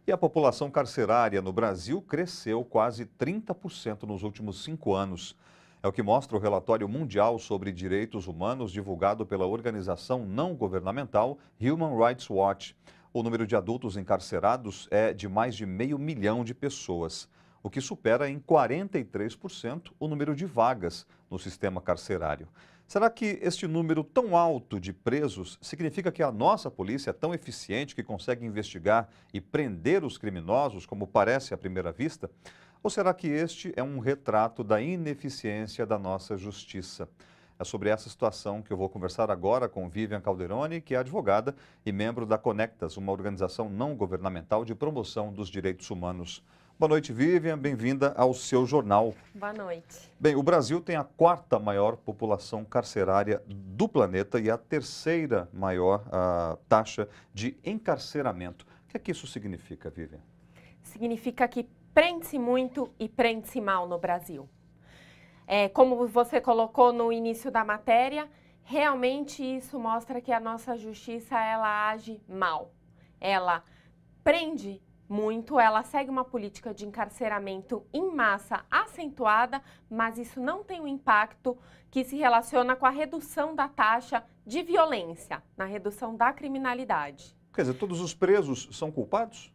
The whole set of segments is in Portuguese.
E a população carcerária no Brasil cresceu quase 30% nos últimos 5 anos. É o que mostra o relatório mundial sobre direitos humanos divulgado pela organização não governamental Human Rights Watch. O número de adultos encarcerados é de mais de 500 mil de pessoas, o que supera em 43% o número de vagas no sistema carcerário. Será que este número tão alto de presos significa que a nossa polícia é tão eficiente que consegue investigar e prender os criminosos, como parece à primeira vista? Ou será que este é um retrato da ineficiência da nossa justiça? É sobre essa situação que eu vou conversar agora com Vivian Calderoni, que é advogada e membro da Conectas, uma organização não governamental de promoção dos direitos humanos. Boa noite, Vivian. Bem-vinda ao seu jornal. Boa noite. Bem, o Brasil tem a 4ª maior população carcerária do planeta e a 3ª maior taxa de encarceramento. O que isso significa, Vivian? Significa que prende-se muito e prende-se mal no Brasil. Como você colocou no início da matéria, realmente isso mostra que a nossa justiça ela age mal. Ela prende muito, ela segue uma política de encarceramento em massa acentuada, mas isso não tem um impacto que se relaciona com a redução da taxa de violência, na redução da criminalidade. Quer dizer, todos os presos são culpados?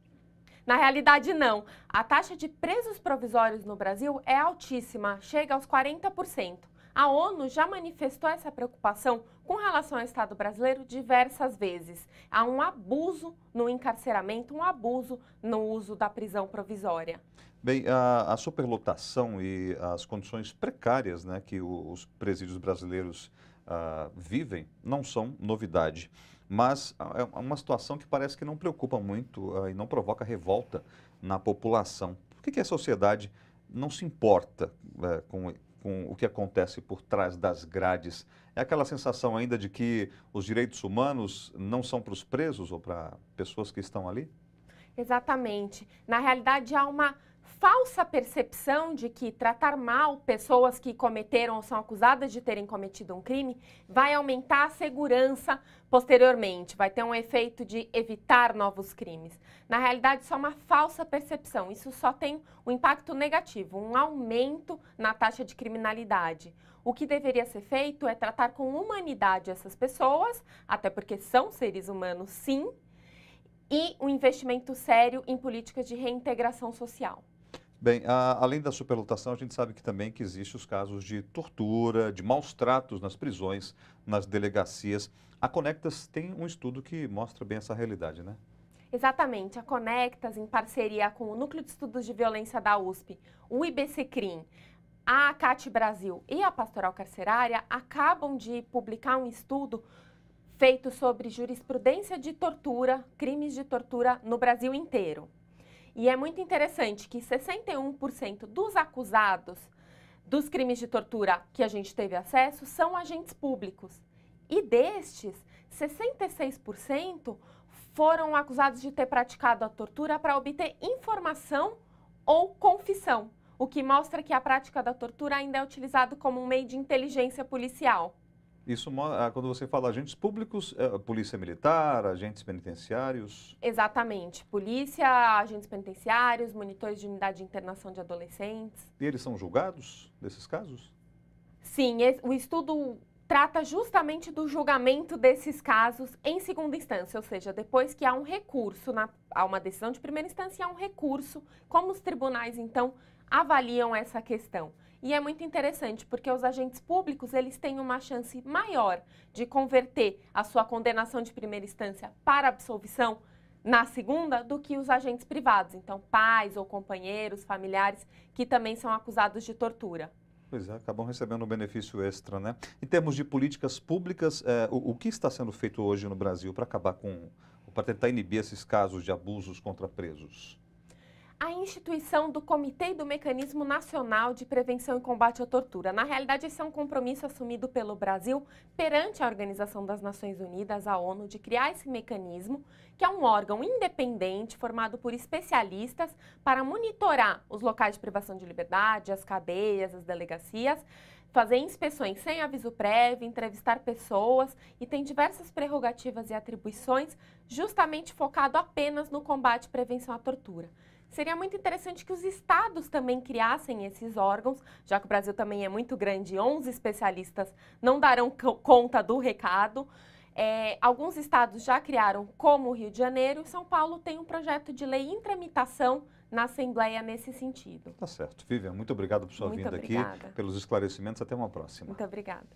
Na realidade, não. A taxa de presos provisórios no Brasil é altíssima, chega aos 40%. A ONU já manifestou essa preocupação com relação ao Estado brasileiro diversas vezes. Há um abuso no encarceramento, um abuso no uso da prisão provisória. Bem, a superlotação e as condições precárias, né, que os presídios brasileiros vivem não são novidade. Mas é uma situação que parece que não preocupa muito e não provoca revolta na população. Por que a sociedade não se importa com o que acontece por trás das grades? É aquela sensação ainda de que os direitos humanos não são para os presos ou para pessoas que estão ali? Exatamente. Na realidade, há uma falsa percepção de que tratar mal pessoas que cometeram ou são acusadas de terem cometido um crime vai aumentar a segurança posteriormente, vai ter um efeito de evitar novos crimes. Na realidade, isso é uma falsa percepção, isso só tem um impacto negativo, um aumento na taxa de criminalidade. O que deveria ser feito é tratar com humanidade essas pessoas, até porque são seres humanos, sim, e um investimento sério em políticas de reintegração social. Bem, além da superlotação, a gente sabe que também que existem os casos de tortura, de maus tratos nas prisões, nas delegacias. A Conectas tem um estudo que mostra bem essa realidade, né? Exatamente. A Conectas, em parceria com o Núcleo de Estudos de Violência da USP, o IBCCRIM, a ACAT Brasil e a Pastoral Carcerária, acabam de publicar um estudo feito sobre jurisprudência de tortura, crimes de tortura no Brasil inteiro. E é muito interessante que 61% dos acusados dos crimes de tortura que a gente teve acesso são agentes públicos. E destes, 66% foram acusados de ter praticado a tortura para obter informação ou confissão, o que mostra que a prática da tortura ainda é utilizado como um meio de inteligência policial. Isso, quando você fala agentes públicos, polícia militar, agentes penitenciários? Exatamente. Polícia, agentes penitenciários, monitores de unidade de internação de adolescentes. E eles são julgados desses casos? Sim, o estudo trata justamente do julgamento desses casos em segunda instância, ou seja, depois que há um recurso, há uma decisão de primeira instância e há um recurso, como os tribunais, então, avaliam essa questão. E é muito interessante, porque os agentes públicos, eles têm uma chance maior de converter a sua condenação de primeira instância para absolvição na segunda do que os agentes privados. Então, pais ou companheiros, familiares, que também são acusados de tortura. Pois é, acabam recebendo um benefício extra, né? Em termos de políticas públicas, o que está sendo feito hoje no Brasil para para tentar inibir esses casos de abusos contra presos? A instituição do Comitê e do Mecanismo Nacional de Prevenção e Combate à Tortura. Na realidade, esse é um compromisso assumido pelo Brasil perante a Organização das Nações Unidas, a ONU, de criar esse mecanismo, que é um órgão independente formado por especialistas para monitorar os locais de privação de liberdade, as cadeias, as delegacias, fazer inspeções sem aviso prévio, entrevistar pessoas e tem diversas prerrogativas e atribuições justamente focado apenas no combate e prevenção à tortura. Seria muito interessante que os estados também criassem esses órgãos, já que o Brasil também é muito grande, 11 especialistas não darão conta do recado. Alguns estados já criaram, como o Rio de Janeiro, e São Paulo tem um projeto de lei em tramitação na Assembleia nesse sentido. Tá certo. Vivian, muito obrigado por sua vinda aqui, pelos esclarecimentos. Até uma próxima. Muito obrigada.